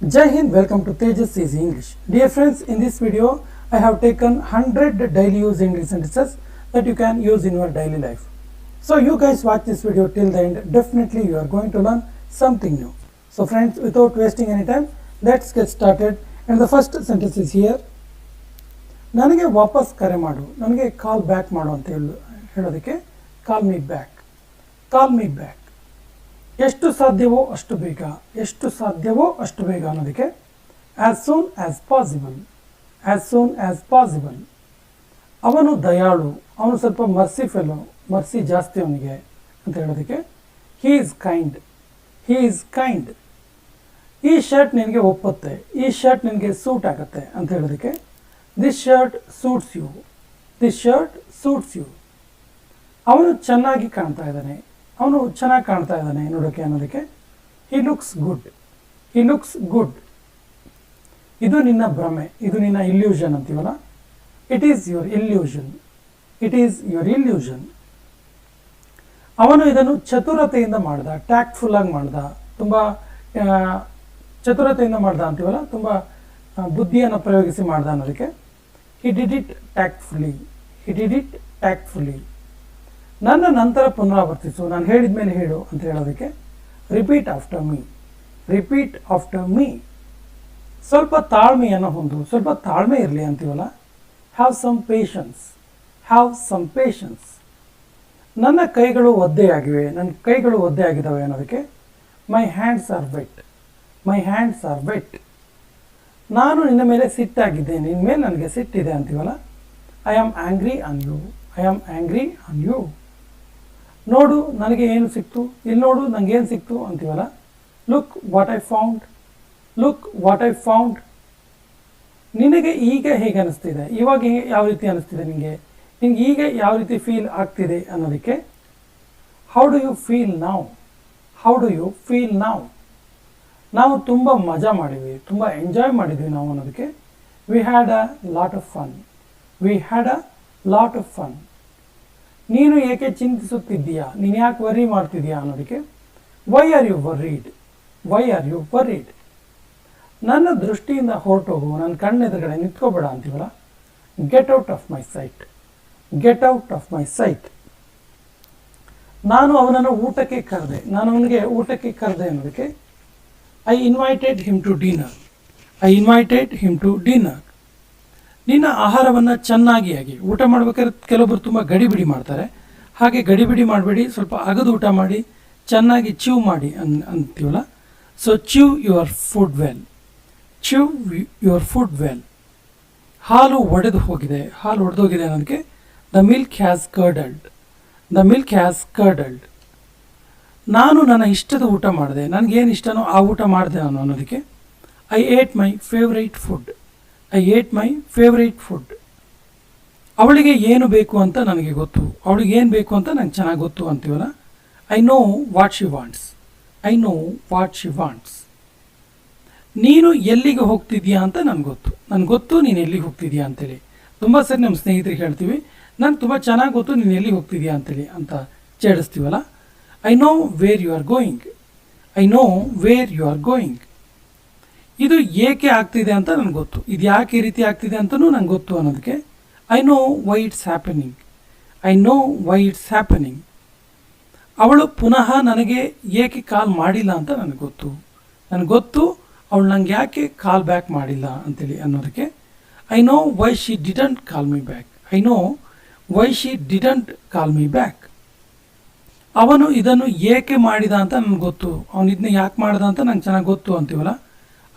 Jai Hind, welcome to Tejas Easy English. Dear friends, in this video, I have taken 100 daily use English sentences that you can use in your daily life. So you guys watch this video till the end, definitely you are going to learn something new. So friends, without wasting any time, let's get started. And the first sentence is here. ನನಗೆ ವಾಪಸ್ ಕರೆ ಮಾಡು, ನನಗೆ call back ಮಾಡು ಅಂತ ಹೇಳೋದಕ್ಕೆ call me back, call me back. ಎಷ್ಟು ಸಾಧ್ಯವೋ ಅಷ್ಟು ಬೇಗ, ಎಷ್ಟು ಸಾಧ್ಯವೋ ಅಷ್ಟು ಬೇಗ ಅನ್ನೋದಕ್ಕೆ as soon as possible, as soon as possible. ಅವನು ದಯಾಳು, ಅವನು ಸ್ವಲ್ಪ ಮರ್ಸಿಫೆಲ್ಲೋ, ಮರ್ಸಿ ಜಾಸ್ತಿ ಅವನಿಗೆ ಅಂತ ಹೇಳೋದಕ್ಕೆ he is kind, he is kind. ಈ ಶರ್ಟ್ ನಿನಗೆ ಒಪ್ಪುತ್ತೆ, ಈ ಶರ್ಟ್ ನಿನಗೆ ಸೂಟ್ ಆಗುತ್ತೆ ಅಂತ ಹೇಳೋದಕ್ಕೆ this shirt suits you, this shirt suits you. ಅವನು ಚೆನ್ನಾಗಿ ಕಾಣ್ತಾ ಇದ್ದಾನೆ, ಅವನು ಚೆನ್ನಾಗಿ ಕಾಣ್ತಾ ಇದ್ದಾನೆ ನೋಡೋಕ್ಕೆ ಅನ್ನೋದಕ್ಕೆ he looks good, he looks good. ಇದು ನಿನ್ನ ಭ್ರಮೆ, ಇದು ನಿನ್ನ ಇಲ್ಯೂಷನ್ ಅಂತೀವಲ್ಲ, it is your illusion, it is your illusion. ಅವನು ಇದನ್ನು ಚತುರತೆಯಿಂದ ಮಾಡ್ದ, ಟ್ಯಾಕ್ಟ್ಫುಲ್ ಆಗಿ ಮಾಡ್ದ, ತುಂಬ ಚತುರತೆಯಿಂದ ಮಾಡ್ದ ಅಂತೀವಲ್ಲ, ತುಂಬ ಬುದ್ಧಿಯನ್ನು ಪ್ರಯೋಗಿಸಿ ಮಾಡ್ದ ಅನ್ನೋದಕ್ಕೆ he did it tactfully, he did it tactfully. ನನ್ನ ನಂತರ ಪುನರಾವರ್ತಿಸು, ನಾನು ಹೇಳಿದ ಮೇಲೆ ಹೇಳು ಅಂತ ಹೇಳೋದಕ್ಕೆ repeat after me, repeat after me. ಸ್ವಲ್ಪ ತಾಳ್ಮೆಯನ್ನು ಹೊಂದು, ಸ್ವಲ್ಪ ತಾಳ್ಮೆ ಇರಲಿ ಅಂತೀವಲ್ಲ, have some patience, have some patience. ನನ್ನ ಕೈಗಳು ಒದ್ದೆಯಾಗಿವೆ, ನನ್ನ ಕೈಗಳು ಒದ್ದೆ ಆಗಿದ್ದಾವೆ ಅನ್ನೋದಕ್ಕೆ my hands are wet, my hands are wet. ನಾನು ನಿನ್ನ ಮೇಲೆ ಸಿಟ್ಟಾಗಿದ್ದೇನೆ, ನಿನ್ನ ಮೇಲೆ ನನಗೆ ಸಿಟ್ಟಿದೆ ಅಂತೀವಲ್ಲ, I am angry on you, I am angry on you. ನೋಡು ನನಗೆ ಏನು ಸಿಕ್ತು, ಇಲ್ಲಿ ನೋಡು ನನಗೇನು ಸಿಕ್ತು ಅಂತೀವಲ್ಲ, look what I found, look what I found. ನಿನಗೆ ಈಗ ಹೇಗೆ ಅನ್ನಿಸ್ತಿದೆ, ಇವಾಗ ಯಾವ ರೀತಿ ಅನ್ನಿಸ್ತಿದೆ ನಿನಗೆ, ನಿನಗೆ ಈಗ ಯಾವ ರೀತಿ ಫೀಲ್ ಆಗ್ತಿದೆ ಅನ್ನೋದಕ್ಕೆ how do you feel now, how do you feel now. ನಾವು ತುಂಬ ಮಜಾ ಮಾಡಿದ್ವಿ, ತುಂಬ ಎಂಜಾಯ್ ಮಾಡಿದ್ವಿ ನಾವು ಅನ್ನೋದಕ್ಕೆ we had a lot of fun, we had a lot of fun. ನೀನು ಏಕೆ ಚಿಂತಿಸುತ್ತಿದ್ದೀಯಾ, ನೀನು ಯಾಕೆ ವರಿ ಮಾಡ್ತಿದ್ದೀಯಾ ಅನ್ನೋದಕ್ಕೆ why are you worried, why are you worried. ನನ್ನ ದೃಷ್ಟಿಯಿಂದ ಹೊರಟೋಗು, ನನ್ನ ಕಣ್ಣೆದುರುಗಡೆ ನಿಂತ್ಕೋಬೇಡ ಅಂತೀವಲ್ಲ, get out of my sight, get out of my sight. ನಾನು ಅವನನ್ನು ಊಟಕ್ಕೆ ಕರೆದೆ, ನಾನು ಅವನಿಗೆ ಊಟಕ್ಕೆ ಕರೆದೆ ಅನ್ನೋದಕ್ಕೆ I invited him to dinner, I invited him to dinner. ನಿನ್ನ ಆಹಾರವನ್ನು ಚೆನ್ನಾಗಿ ಆಗಿ ಊಟ ಮಾಡ್ಬೇಕಾದ್ರೆ ಕೆಲವೊಬ್ಬರು ತುಂಬ ಗಡಿಬಿಡಿ ಮಾಡ್ತಾರೆ, ಹಾಗೆ ಗಡಿಬಿಡಿ ಮಾಡಬೇಡಿ, ಸ್ವಲ್ಪ ಅಗದು ಊಟ ಮಾಡಿ ಚೆನ್ನಾಗಿ ಚ್ಯೂ ಮಾಡಿ ಅಂತೀವಲ್ಲ, so chew your food well, chew your food well. ಹಾಲು ಒಡೆದು ಹೋಗಿದೆ, ಹಾಲು ಒಡೆದೋಗಿದೆ ಅನ್ನೋದಕ್ಕೆ the milk has curdled, the milk has curdled. ನಾನು ನನ್ನ ಇಷ್ಟದ ಊಟ ಮಾಡಿದೆ, ನನಗೇನು ಇಷ್ಟನೋ ಆ ಊಟ ಮಾಡಿದೆ ನಾನು ಅನ್ನೋದಕ್ಕೆ I eight my favourite food, I eight my favourite food. ಅವಳಿಗೆ ಏನು ಬೇಕು ಅಂತ ನನಗೆ ಗೊತ್ತು, ಅವಳಿಗೆ ಏನು ಬೇಕು ಅಂತ ನಂಗೆ ಚೆನ್ನಾಗಿ ಗೊತ್ತು ಅಂತೀವಲ್ಲ, I know what she wants, I know what she wants. ನೀನು ಎಲ್ಲಿಗೆ ಹೋಗ್ತಿದ್ಯಾ ಅಂತ ನನಗೆ ಗೊತ್ತು, ನನಗೆ ಗೊತ್ತು ನೀನು ಎಲ್ಲಿಗೆ ಹೋಗ್ತಿದ್ಯಾ ಅಂತೇಳಿ. ತುಂಬ ಸರಿ ನಮ್ಮ ಸ್ನೇಹಿತರಿಗೆ ಹೇಳ್ತೀವಿ, ನಂಗೆ ತುಂಬ ಚೆನ್ನಾಗಿ ಗೊತ್ತು ನೀನು ಎಲ್ಲಿಗೆ ಹೋಗ್ತಿದ್ಯಾ ಅಂತೇಳಿ ಅಂತ ಚೇಡಿಸ್ತೀವಲ್ಲ, I know where you are going, I know where you are going. ಇದು ಏಕೆ ಆಗ್ತಿದೆ ಅಂತ ನನಗೆ ಗೊತ್ತು, ಇದು ಯಾಕೆ ಈ ರೀತಿ ಆಗ್ತಿದೆ ಅಂತಲೂ ನಂಗೆ ಗೊತ್ತು ಅನ್ನೋದಕ್ಕೆ I know why it's happening, I know why it's happening. ಅವಳು ಪುನಃ ನನಗೆ ಏಕೆ ಕಾಲ್ ಮಾಡಿಲ್ಲ ಅಂತ ನನಗೆ ಗೊತ್ತು, ನನಗೆ ಗೊತ್ತು ಅವಳು ನಂಗೆ ಯಾಕೆ ಕಾಲ್ ಬ್ಯಾಕ್ ಮಾಡಿಲ್ಲ ಅಂತೇಳಿ ಅನ್ನೋದಕ್ಕೆ I know why she didn't call me back, I know why she didn't call me back. ಅವನು ಇದನ್ನು ಏಕೆ ಮಾಡಿದ ಅಂತ ನನಗೆ ಗೊತ್ತು, ಅವನು ಇದನ್ನ ಯಾಕೆ ಮಾಡ್ದ ಅಂತ ನಂಗೆ ಚೆನ್ನಾಗಿ ಗೊತ್ತು ಅಂತೀವಲ್ಲ,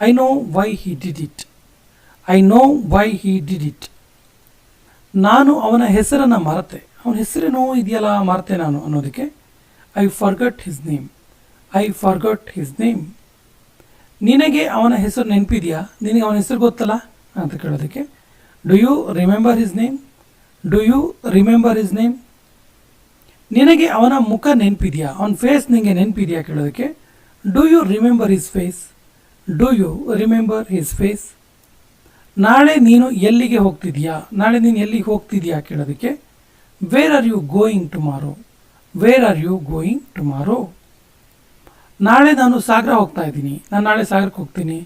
I know why he did it, I know why he did it. ನಾನು ಅವನ ಹೆಸರನ್ನು ಮರೆತೆ, ಅವನ ಹೆಸರೇನೋ ಇದೆಯಲ್ಲ ಮರೆತೆ ನಾನು ಅನ್ನೋದಕ್ಕೆ I forgot his name, I forgot his name. ನಿನಗೆ ಅವನ ಹೆಸರು ನೆನಪಿದೆಯಾ, ನಿನಗೆ ಅವನ ಹೆಸರು ಗೊತ್ತಲ್ಲ ಅಂತ ಕೇಳೋದಕ್ಕೆ do you remember his name, do you remember his name. ನಿನಗೆ ಅವನ ಮುಖ ನೆನಪಿದೆಯಾ, ಅವನ ಫೇಸ್ ನಿನಗೆ ನೆನಪಿದೆಯಾ ಕೇಳೋದಕ್ಕೆ do you remember his face, do you remember his face. ನಾಳೆ ನೀನು ಎಲ್ಲಿಗೆ ಹೋಗ್ತಿದೆಯಾ, ನಾಳೆ ನೀನು ಎಲ್ಲಿಗೆ ಹೋಗ್ತಿದೆಯಾ ಕೇಳೋದಕ್ಕೆ where are you going tomorrow, where are you going tomorrow. ನಾಳೆ ನಾನು ಸಾಗರ ಹೋಗ್ತಾ ಇದ್ದೀನಿ, ನಾನು ನಾಳೆ ಸಾಗರಕ್ಕೆ ಹೋಗ್ತೀನಿ,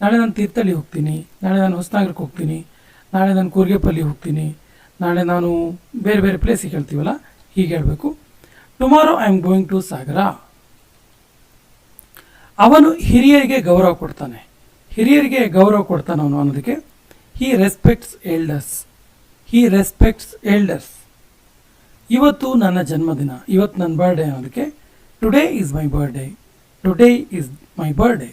ನಾಳೆ ನಾನು ತೀರ್ಥಹಳ್ಳಿ ಹೋಗ್ತೀನಿ, ನಾಳೆ ನಾನು ಹೊಸನಗರಕ್ಕೆ ಹೋಗ್ತೀನಿ, ನಾಳೆ ನಾನು ಕೂರ್ಗೆಪಲ್ಲಿ ಹೋಗ್ತೀನಿ, ನಾಳೆ ನಾನು ಬೇರೆ ಬೇರೆ ಪ್ಲೇಸಿಗೆ ಹೇಳ್ತೀವಲ್ಲ, ಹೀಗೆ ಹೇಳಬೇಕು. Tomorrow I am going to Sagara. ಅವನು ಹಿರಿಯರಿಗೆ ಗೌರವ ಕೊಡ್ತಾನೆ. ಹಿರಿಯರಿಗೆ ಗೌರವ ಕೊಡ್ತಾನೆ ಅವನು ಅನ್ನೋದಕ್ಕೆ he respects elders. He respects elders. ಇವತ್ತು ನನ್ನ ಜನ್ಮದಿನ, ಇವತ್ತು ನನ್ನ ಬರ್ಡೇ ಅನ್ನೋದಕ್ಕೆ today is my birthday. Today is my birthday.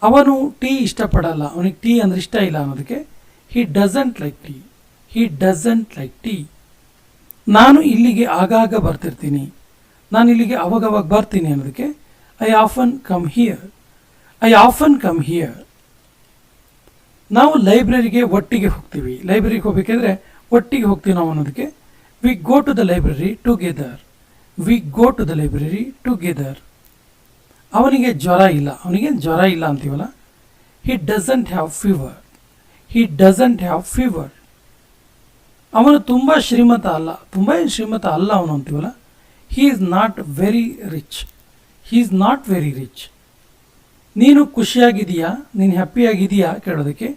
ಅವನು ಟೀ ಇಷ್ಟಪಡಲ್ಲ, ಅವನಿಗೆ ಟೀ ಅಂದರೆ ಇಷ್ಟ ಇಲ್ಲ ಅನ್ನೋದಕ್ಕೆ he doesn't like tea. He doesn't like tea. ನಾನು ಇಲ್ಲಿಗೆ ಆಗಾಗ ಬರ್ತಿರ್ತೀನಿ, ನಾನು ಇಲ್ಲಿಗೆ ಅವಾಗವಾಗ ಬರ್ತೀನಿ ಅನ್ನೋದಕ್ಕೆ I often come here. I often come here. ನಾವು ಲೈಬ್ರರಿಗೆ ಒಟ್ಟಿಗೆ ಹೋಗ್ತೀವಿ. ಲೈಬ್ರರಿಗೆ ಹೋಗ್ಬೇಕಾದ್ರೆ ಒಟ್ಟಿಗೆ ಹೋಗ್ತೀವಿ ನಾವು ಅನ್ನೋದಕ್ಕೆ we go to the library together. We go to the library together. ಅವನಿಗೆ ಜ್ವರ ಇಲ್ಲ, ಅವನಿಗೆ ಜ್ವರ ಇಲ್ಲ ಅಂತೀವಲ್ಲ, he doesn't have fever. He doesn't have fever. ಅವನು ತುಂಬ ಶ್ರೀಮಂತ ಅಲ್ಲ, ತುಂಬ ಏನು ಶ್ರೀಮಂತ ಅಲ್ಲ ಅವನು ಅಂತೀವಲ್ಲ, he is not very rich. He is not very rich. ನೀನು ಖುಷಿಯಾಗಿದೆಯಾ, ನೀನು ಹ್ಯಾಪಿಯಾಗಿದೆಯಾ ಕೇಳೋದಕ್ಕೆ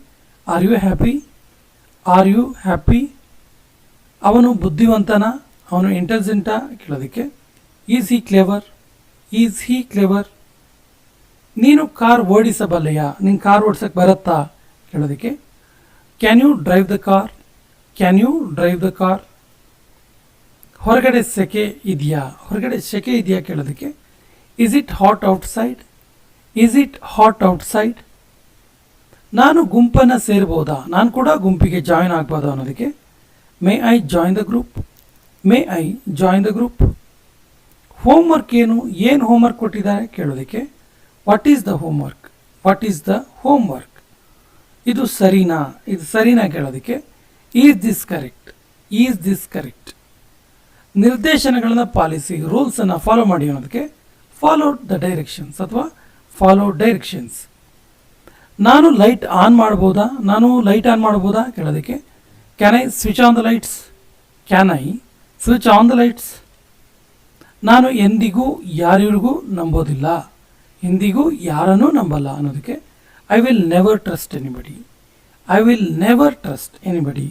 are you happy. Are you happy. ಅವನು ಬುದ್ಧಿವಂತನ, ಅವನು ಇಂಟೆಲಿಜೆಂಟಾ ಕೇಳೋದಕ್ಕೆ is he clever. Is he clever. ನೀನು ಕಾರ್ ಓಡಿಸಬಲ್ಲೆಯಾ, ನೀನು ಕಾರ್ ಓಡಿಸೋಕ್ಕೆ ಬರುತ್ತಾ ಕೇಳೋದಕ್ಕೆ can you drive the car. Can you drive the car. ಹೊರಗಡೆ ಸೆಕೆ ಇದೆಯಾ, ಹೊರಗಡೆ ಸೆಕೆ ಇದೆಯಾ ಕೇಳೋದಕ್ಕೆ is it hot outside. Is it hot outside. ನಾನು ಗುಂಪನ್ನು ಸೇರ್ಬೋದಾ, ನಾನು ಕೂಡ ಗುಂಪಿಗೆ ಜಾಯಿನ್ ಆಗ್ಬೋದಾ ಅನ್ನೋದಕ್ಕೆ may I join the group. May I join the group. Homework ಏನು ಹೋಮ್ವರ್ಕ್ ಕೊಟ್ಟಿದ್ದಾರೆ ಕೇಳೋದಕ್ಕೆ what is the homework. What is the homework. ಇದು ಸರಿನಾ, ಇದು ಸರಿನಾ ಕೇಳೋದಕ್ಕೆ is this correct. Is this correct. ನಿರ್ದೇಶನಗಳನ್ನು ಪಾಲಿಸಿ, ರೂಲ್ಸನ್ನು ಫಾಲೋ ಮಾಡಿ ಅನ್ನೋದಕ್ಕೆ ಫಾಲೋ ದ ಡೈರೆಕ್ಷನ್ಸ್ ಅಥವಾ ಫಾಲೋ ಡೈರೆಕ್ಷನ್ಸ್. ನಾನು ಲೈಟ್ ಆನ್ ಮಾಡ್ಬೋದಾ, ನಾನು ಲೈಟ್ ಆನ್ ಮಾಡ್ಬೋದಾ ಕೇಳೋದಕ್ಕೆ can I switch on the lights. Can I switch on the lights. ನಾನು ಎಂದಿಗೂ ಯಾರಿಗೂ ನಂಬೋದಿಲ್ಲ, ಎಂದಿಗೂ ಯಾರನ್ನೂ ನಂಬಲ್ಲ ಅನ್ನೋದಕ್ಕೆ I will never trust anybody. I will never trust anybody.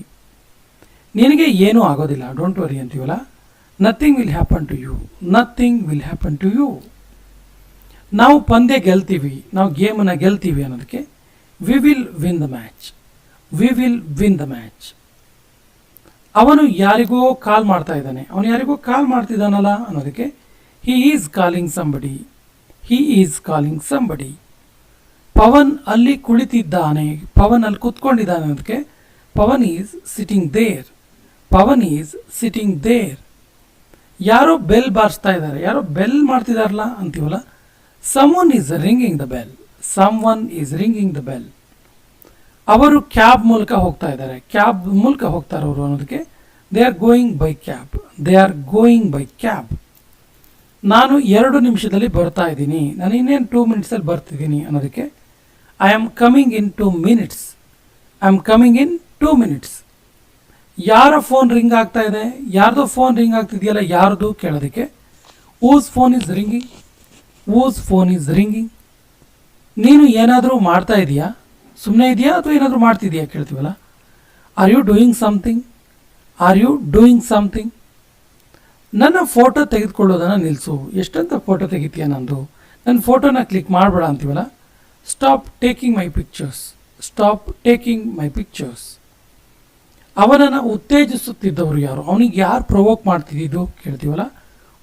ನಿನಗೆ ಏನೂ ಆಗೋದಿಲ್ಲ, ಡೋಂಟ್ ವರಿ ಅಂತೀವಲ್ಲ, nothing will happen to you. Nothing will happen to you. ನಾವು ಪಂದ್ಯ ಗೆಲ್ತೀವಿ, ನಾವು ಗೇಮನ್ನು ಗೆಲ್ತೀವಿ ಅನ್ನೋದಕ್ಕೆ we will win the match. We will win the match. ಅವನು ಯಾರಿಗೋ ಕಾಲ್ ಮಾಡ್ತಾ ಇದ್ದಾನೆ, ಅವನು ಯಾರಿಗೋ ಕಾಲ್ ಮಾಡ್ತಿದ್ದಾನಲ್ಲ ಅನ್ನೋದಕ್ಕೆ he is calling somebody. He is calling somebody. Pavan ಅಲ್ಲಿ ಕುಳಿತಿದ್ದಾನೆ, ಪವನ್ ಅಲ್ಲಿ ಕೂತ್ಕೊಂಡಿದ್ದಾನೆ ಅನ್ನೋದಕ್ಕೆ Pavan is sitting there. Pavan is sitting there. ಯಾರೋ ಬೆಲ್ ಬಾರಿಸ್ತಾ ಇದ್ದಾರೆ, ಯಾರೋ ಬೆಲ್ ಮಾಡ್ತಿದಾರಲ್ಲ ಅಂತೀವಲ್ಲ, someone is ringing the bell. someone is ringing the bell. ಅವರು ಕ್ಯಾಬ್ ಮೂಲಕ ಹೋಗ್ತಾ ಇದ್ದಾರೆ, ಕ್ಯಾಬ್ ಮೂಲಕ ಹೋಗ್ತಾರೆ ಅವರು ಅನ್ನೋದಕ್ಕೆ they are going by cab. They are going by cab. ನಾನು 2 ನಿಮಿಷದಲ್ಲಿ ಬರ್ತಾ ಇದ್ದೀನಿ, ನಾನು ಇನ್ನೇನು 2 ಮಿನಿಟ್ಸಲ್ಲಿ ಬರ್ತಿದ್ದೀನಿ ಅನ್ನೋದಕ್ಕೆ I am coming in 2 minutes. I am coming in 2 minutes. ಯಾರ ಫೋನ್ ರಿಂಗ್ ಆಗ್ತಾ ಇದೆ, ಯಾರ್ದೋ ಫೋನ್ ರಿಂಗ್ ಆಗ್ತಿದೆಯಲ್ಲ, ಯಾರ್ದು ಕೇಳೋದಕ್ಕೆ whose phone is ringing. Whose phone is ringing. ನೀನು ಏನಾದರೂ ಮಾಡ್ತಾ ಇದೆಯಾ, ಸುಮ್ಮನೆ ಇದೆಯಾ ಅಥವಾ ಏನಾದರೂ ಮಾಡ್ತಿದೆಯಾ ಕೇಳ್ತೀವಲ್ಲ, are you doing something. Are you doing something. ನನ್ನ ಫೋಟೋ ತೆಗೆದುಕೊಳ್ಳೋದನ್ನು ನಿಲ್ಲಿಸು. ಎಷ್ಟಂತ ಫೋಟೋ ತೆಗಿತೀಯ ನಂದು, ನನ್ನ ಫೋಟೋನ ಕ್ಲಿಕ್ ಮಾಡಬೇಡ ಅಂತೀವಲ್ಲ, stop taking my pictures. Stop taking my pictures. ಅವನನ್ನು ಉತ್ತೇಜಿಸುತ್ತಿದ್ದವರು ಯಾರು, ಅವನಿಗೆ ಯಾರು ಪ್ರೊವೋಕ್ ಮಾಡ್ತಿದ್ದು ಕೇಳ್ತೀವಲ್ಲ,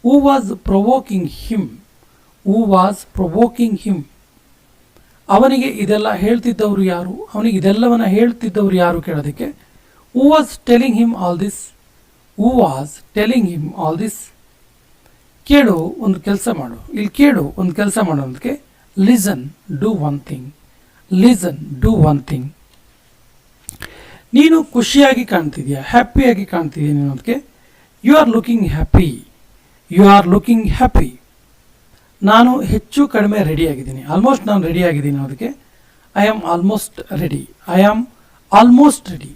who was provoking him. Who was provoking him. ಅವನಿಗೆ ಇದೆಲ್ಲ ಹೇಳ್ತಿದ್ದವರು ಯಾರು, ಅವನಿಗೆ ಇದೆಲ್ಲವನ್ನ ಹೇಳ್ತಿದ್ದವರು ಯಾರು ಕೇಳೋದಕ್ಕೆ who was telling him all this. Who was telling him all this. ಕೇಳು, ಒಂದು ಕೆಲಸ ಮಾಡು, ಇಲ್ಲಿ ಕೇಳು, ಒಂದು ಕೆಲಸ ಮಾಡೋದಕ್ಕೆ listen, do one thing. Listen, do one thing. ನೀನು ಖುಷಿಯಾಗಿ ಕಾಣ್ತಿದ್ಯಾ, ಹ್ಯಾಪಿಯಾಗಿ ಕಾಣ್ತಿದ್ಯಾ ಅನ್ನೋದಕ್ಕೆ you are looking happy. You are looking happy. ನಾನು ಹೆಚ್ಚು ಕಡಿಮೆ ರೆಡಿಯಾಗಿದ್ದೀನಿ, ಆಲ್ಮೋಸ್ಟ್ ನಾನು ರೆಡಿಯಾಗಿದ್ದೀನಿ ಅನ್ನೋದಕ್ಕೆ I am almost ready. I am almost ready.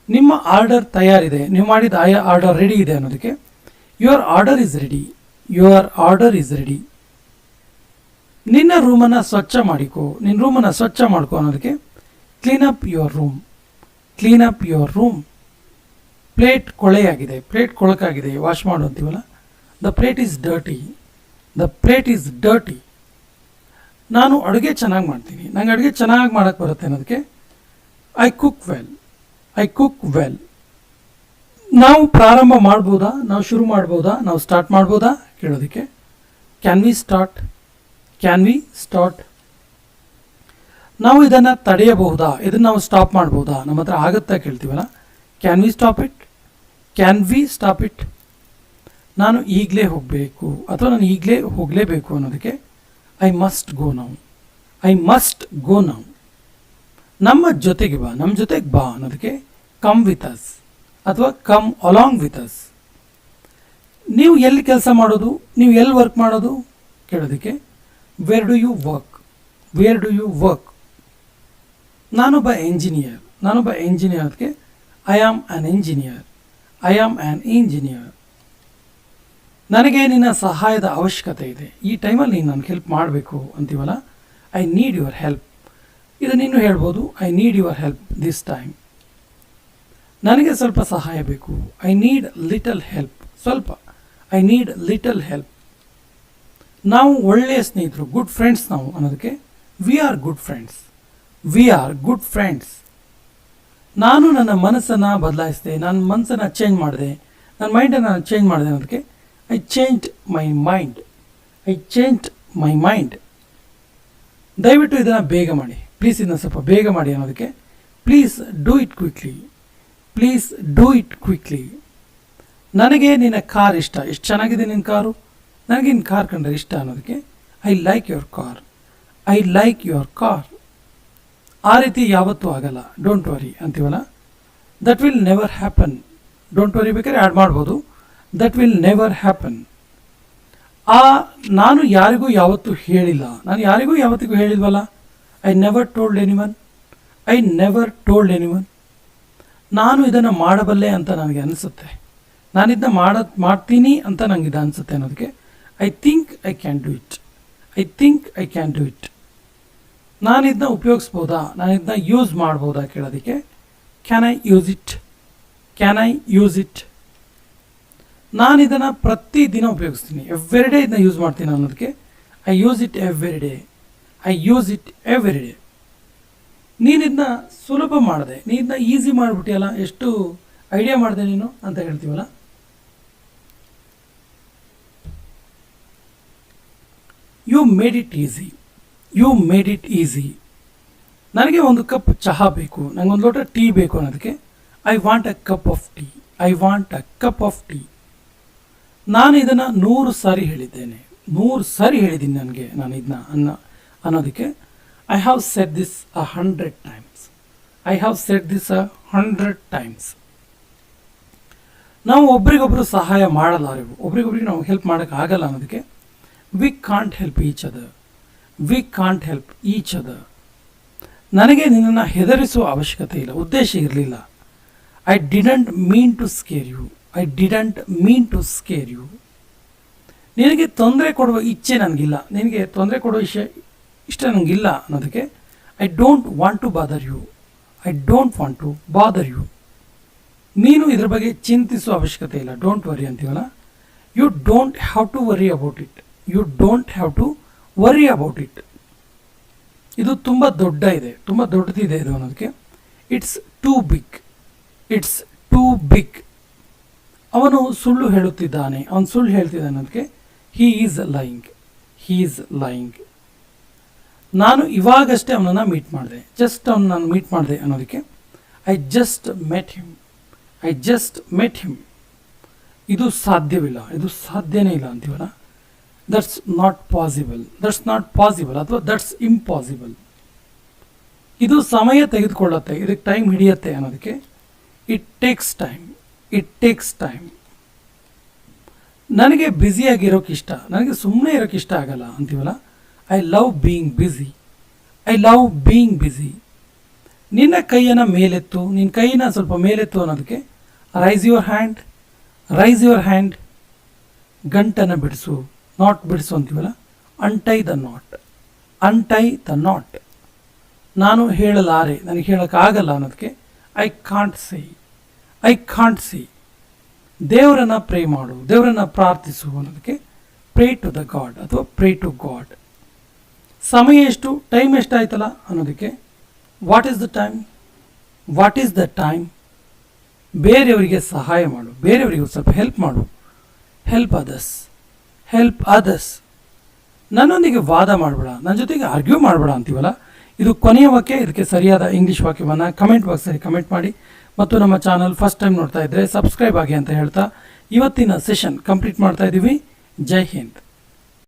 ನಿಮ್ಮ ಆರ್ಡರ್ ತಯಾರಿದೆ, ನೀವು ಮಾಡಿದ ಆರ್ಡರ್ ರೆಡಿ ಇದೆ ಅನ್ನೋದಕ್ಕೆ your order is ready. Your order is ready. ನಿನ್ನ ರೂಮನ್ನು ಸ್ವಚ್ಛ ಮಾಡಿಕೋ, ನಿನ್ನ ರೂಮನ್ನು ಸ್ವಚ್ಛ ಮಾಡ್ಕೋ ಅನ್ನೋದಕ್ಕೆ clean up your room, clean up your room. Plate ಕೊಳೆಯಾಗಿದೆ, ಪ್ಲೇಟ್ ಕೊಳಕಾಗಿದೆ, ವಾಶ್ ಮಾಡು ಅಂತೀವಲ್ಲ. The plate is dirty, the plate is dirty. ನಾನು ಅಡುಗೆ ಚೆನ್ನಾಗಿ ಮಾಡ್ತೀನಿ, ನಂಗೆ ಅಡುಗೆ ಚೆನ್ನಾಗಿ ಮಾಡೋಕ್ಕೆ ಬರುತ್ತೆ ಅನ್ನೋದಕ್ಕೆ I cook well, I cook well. ನಾವು ಪ್ರಾರಂಭ ಮಾಡ್ಬೋದಾ, ನಾವು ಶುರು ಮಾಡ್ಬೋದಾ, ನಾವು ಸ್ಟಾರ್ಟ್ ಮಾಡ್ಬೋದಾ ಕೇಳೋದಕ್ಕೆ can we start, can we start. ನಾವು ಇದನ್ನು ತಡೆಯಬಹುದಾ, ಇದನ್ನು ನಾವು ಸ್ಟಾಪ್ ಮಾಡ್ಬೋದಾ, ನಮ್ಮ ಹತ್ರ ಆಗುತ್ತಾ ಕೇಳ್ತೀವಲ್ಲ. Can we stop it, can we stop it. ನಾನು ಈಗಲೇ ಹೋಗಬೇಕು ಅಥವಾ ನಾನು ಈಗಲೇ ಹೋಗಲೇಬೇಕು ಅನ್ನೋದಕ್ಕೆ I must go now, I must go now. ನಮ್ಮ ಜೊತೆಗೆ ಬಾ, ನಮ್ಮ ಜೊತೆಗೆ ಬಾ ಅನ್ನೋದಕ್ಕೆ ಕಮ್ ವಿತ್ ಅಸ್ ಅಥವಾ ಕಮ್ ಅಲಾಂಗ್ ವಿತ್ ಅಸ್. ನೀವು ಎಲ್ಲಿ ಕೆಲಸ ಮಾಡೋದು, ನೀವು ಎಲ್ಲಿ ವರ್ಕ್ ಮಾಡೋದು ಕೇಳೋದಕ್ಕೆ where do you work, where do you work. ನಾನೊಬ್ಬ ಎಂಜಿನಿಯರ್, ನಾನೊಬ್ಬ ಎಂಜಿನಿಯರ್ ಅದಕ್ಕೆ I am an engineer, I am an engineer. ನನಗೆ ನಿನ್ನ ಸಹಾಯದ ಅವಶ್ಯಕತೆ ಇದೆ, ಈ ಟೈಮಲ್ಲಿ ನೀನು ನನಗೆ ಹೆಲ್ಪ್ ಮಾಡಬೇಕು ಅಂತೀವಲ್ಲ. I need your help. ಇದು ನೀನು ಹೇಳ್ಬೋದು, I need your help this time. ನನಗೆ ಸ್ವಲ್ಪ ಸಹಾಯ ಬೇಕು, ಐ ನೀಡ್ ಲಿಟಲ್ ಹೆಲ್ಪ್. ಸ್ವಲ್ಪ, ಐ ನೀಡ್ ಲಿಟಲ್ ಹೆಲ್ಪ್. ನಾವು ಒಳ್ಳೆಯ ಸ್ನೇಹಿತರು, ಗುಡ್ ಫ್ರೆಂಡ್ಸ್ ನಾವು ಅನ್ನೋದಕ್ಕೆ we are good friends, we are good friends. ನಾನು ನನ್ನ ಮನಸ್ಸನ್ನು ಬದಲಾಯಿಸಿದೆ, ನನ್ನ ಮನಸ್ಸನ್ನು ಚೇಂಜ್ ಮಾಡಿದೆ, ನನ್ನ ಮೈಂಡನ್ನು ನಾನು ಚೇಂಜ್ ಮಾಡಿದೆ ಅನ್ನೋದಕ್ಕೆ I changed my mind, I changed my mind. ದಯವಿಟ್ಟು ಇದನ್ನು ಬೇಗ ಮಾಡಿ, ಪ್ಲೀಸ್ ಇದನ್ನು ಸ್ವಲ್ಪ ಬೇಗ ಮಾಡಿ ಅನ್ನೋದಕ್ಕೆ please do it quickly, please do it quickly. ನನಗೆ ನಿನ್ನ ಕಾರ್ ಇಷ್ಟ, ಎಷ್ಟು ಚೆನ್ನಾಗಿದೆ ನಿನ್ನ ಕಾರು, ನನಗೆ ನಿನ್ನ ಕಾರ್ ಕಂಡ್ರೆ ಇಷ್ಟ ಅನ್ನೋದಕ್ಕೆ I like your car, I like your car. ಆ ರೀತಿ ಯಾವತ್ತೂ ಆಗಲ್ಲ, ಡೋಂಟ್ ವರಿ ಅಂತೀವಲ್ಲ. That will never happen, don't worry ಬೇಕಾದ್ರೆ ಆ್ಯಡ್ ಮಾಡ್ಬೋದು, ದಟ್ ವಿಲ್ ನೆವರ್ ಹ್ಯಾಪನ್. ನಾನು ಯಾರಿಗೂ ಯಾವತ್ತೂ ಹೇಳಿಲ್ಲ, ನಾನು ಯಾರಿಗೂ ಯಾವತ್ತಿಗೂ ಹೇಳಿಲ್ವಲ್ಲ. I never told anyone, I never told anyone. ನಾನು ಇದನ್ನು ಮಾಡಬಲ್ಲೆ ಅಂತ ನನಗೆ ಅನಿಸುತ್ತೆ, ನಾನು ಇದನ್ನ ಮಾಡ್ತೀನಿ ಅಂತ ನನಗೆ ಇದು ಅನಿಸುತ್ತೆ ಅನ್ನೋದಕ್ಕೆ I think I can do it, I think I can do it. ನಾನು ಇದನ್ನ ಉಪಯೋಗಿಸ್ಬೋದಾ, ನಾನು ಇದನ್ನ ಯೂಸ್ ಮಾಡ್ಬೋದಾ ಕೇಳೋದಕ್ಕೆ can I use it, can I use it. ನಾನು ಇದನ್ನು ಪ್ರತಿದಿನ ಉಪಯೋಗಿಸ್ತೀನಿ, ಎವ್ರಿ ಡೇ ಇದನ್ನ ಯೂಸ್ ಮಾಡ್ತೀನಿ ಅನ್ನೋದಕ್ಕೆ I use it every day, I use it every day. ನೀನು ಇದನ್ನ ಸುಲಭ ಮಾಡಿದೆ, ನೀನು ಇದನ್ನ ಈಸಿ ಮಾಡಿಬಿಟ್ಟಿಯಲ್ಲ, ಎಷ್ಟು ಐಡಿಯಾ ಮಾಡಿದೆ ನೀನು ಅಂತ ಹೇಳ್ತೀವಲ್ಲ. You made it easy, you made it easy. ನನಗೆ ಒಂದು ಕಪ್ ಚಹಾ ಬೇಕು, ನನಗೊಂದು ಲೋಟ ಟೀ ಬೇಕು ಅನ್ನೋದಕ್ಕೆ I want a cup of tea, I want a cup of tea. ನಾನು ಇದನ್ನು 100 ಸಾರಿ ಹೇಳಿದ್ದೇನೆ, 100 ಸಾರಿ ಹೇಳಿದ್ದೀನಿ ನನಗೆ ನಾನು ಇದನ್ನ ಅನ್ನೋದಕ್ಕೆ I have said this 100 times, I have said this 100 times. ನಾವು ಒಬ್ರಿಗೊಬ್ರು ಸಹಾಯ ಮಾಡಲಾರೆವು, ಒಬ್ರಿಗೊಬ್ರಿಗೆ ನಾವು ಹೆಲ್ಪ್ ಮಾಡೋಕ್ಕಾಗಲ್ಲ ಅನ್ನೋದಕ್ಕೆ we can't help each other, we can't help each other. ನನಗೆ ನಿನ್ನನ್ನು ಹೆದರಿಸುವ ಅವಶ್ಯಕತೆ ಇಲ್ಲ, ಉದ್ದೇಶ ಇರಲಿಲ್ಲ. I didn't mean to scare you, I didn't mean to scare you. ನಿನಗೆ ತೊಂದರೆ ಕೊಡುವ ಇಚ್ಛೆ ನನಗಿಲ್ಲ, ನಿನಗೆ ತೊಂದರೆ ಕೊಡುವ ಇಷ್ಟ ನನಗಿಲ್ಲ ಅನ್ನೋದಕ್ಕೆ I don't want to bother you, I don't want to bother you. ನೀನು ಇದ್ರ ಬಗ್ಗೆ ಚಿಂತಿಸುವ ಅವಶ್ಯಕತೆ ಇಲ್ಲ, ಡೋಂಟ್ ವರಿ ಅಂತೀವಲ್ಲ. You don't have to worry about it, you don't have to worry about it. ಇದು ತುಂಬ ದೊಡ್ಡ ಇದೆ, ತುಂಬ ದೊಡ್ಡದಿದೆ ಇದು ಅನ್ನೋದಕ್ಕೆ it's too big, it's too big. ಅವನು ಸುಳ್ಳು ಹೇಳುತ್ತಿದ್ದಾನೆ, ಅವನು ಸುಳ್ಳು ಹೇಳ್ತಿದ್ದಾನೆ ಅನ್ನೋದಕ್ಕೆ he is lying, he is lying. ನಾನು ಇವಾಗಷ್ಟೇ ಅವನನ್ನು ಮೀಟ್ ಮಾಡಿದೆ, ಜಸ್ಟ್ ಅವನು ನಾನು ಮೀಟ್ ಮಾಡಿದೆ ಅನ್ನೋದಕ್ಕೆ I just met him, I just met him. ಇದು ಸಾಧ್ಯವಿಲ್ಲ, ಇದು ಸಾಧ್ಯನೇ ಇಲ್ಲ ಅಂತೀವಲ್ಲ. That's not possible, that's not possible ಅಥವಾ ದಟ್ಸ್ ಇಂಪಾಸಿಬಲ್. ಇದು ಸಮಯ ತೆಗೆದುಕೊಳ್ಳುತ್ತೆ, ಇದಕ್ಕೆ ಟೈಮ್ ಹಿಡಿಯುತ್ತೆ ಅನ್ನೋದಕ್ಕೆ it takes time, it takes time. ನನಗೆ ಬ್ಯುಸಿಯಾಗಿರೋಕೆ ಇಷ್ಟ, ನನಗೆ ಸುಮ್ಮನೆ ಇರೋಕ್ಕೆ ಇಷ್ಟ ಆಗಲ್ಲ ಅಂತೀವಲ್ಲ. I love being busy, I love being busy. ನಿನ್ನ ಕೈಯನ್ನು ಮೇಲೆತ್ತು, ನಿನ್ನ ಕೈಯನ್ನು ಸ್ವಲ್ಪ ಮೇಲೆತ್ತು ಅನ್ನೋದಕ್ಕೆ raise your hand, raise your hand. ಗಂಟನ್ನು ಬಿಡಿಸು, ನಾಟ್ ಬಿಡಿಸು ಅಂತೀವಲ್ಲ. ಅಂಟೈ ದ ನಾಟ್, ಅನ್ಟೈ ದ ನಾಟ್. ನಾನು ಹೇಳಲಾರೆ, ನನಗೆ ಹೇಳೋಕ್ಕಾಗಲ್ಲ ಅನ್ನೋದಕ್ಕೆ I can't say. I can't say. ದೇವರನ್ನು ಪ್ರೇ ಮಾಡು, ದೇವರನ್ನು ಪ್ರಾರ್ಥಿಸು ಅನ್ನೋದಕ್ಕೆ ಪ್ರೇ ಟು ದ ಗಾಡ್ ಅಥವಾ ಪ್ರೇ ಟು ಗಾಡ್. ಸಮಯ ಎಷ್ಟು, ಟೈಮ್ ಎಷ್ಟಾಯ್ತಲ್ಲ ಅನ್ನೋದಕ್ಕೆ what is the time. What is the time. ಬೇರೆಯವರಿಗೆ ಸಹಾಯ ಮಾಡು, ಬೇರೆಯವರಿಗೆ ಸ್ವಲ್ಪ ಹೆಲ್ಪ್ ಮಾಡು. Help others. Help others. ನನ್ನೊಂದಿಗೆ ವಾದ ಮಾಡಬೇಡ, ನನ್ನ ಜೊತೆಗೆ ಆರ್ಗ್ಯೂ ಮಾಡಬೇಡ ಅಂತೀವಲ್ಲ, ಇದು ಕೊನೆಯ ವಾಕ್ಯ. ಇದಕ್ಕೆ ಸರಿಯಾದ ಇಂಗ್ಲೀಷ್ ವಾಕ್ಯವನ್ನು ಕಮೆಂಟ್ ಬಾಕ್ಸಲ್ಲಿ ಕಮೆಂಟ್ ಮಾಡಿ. ಮತ್ತು ನಮ್ಮ ಚಾನಲ್ ಫಸ್ಟ್ ಟೈಮ್ ನೋಡ್ತಾ ಇದ್ದರೆ ಸಬ್ಸ್ಕ್ರೈಬ್ ಆಗಿ ಅಂತ ಹೇಳ್ತಾ ಇವತ್ತಿನ ಸೆಷನ್ ಕಂಪ್ಲೀಟ್ ಮಾಡ್ತಾ ಇದ್ದೀವಿ. ಜೈ ಹಿಂದ್.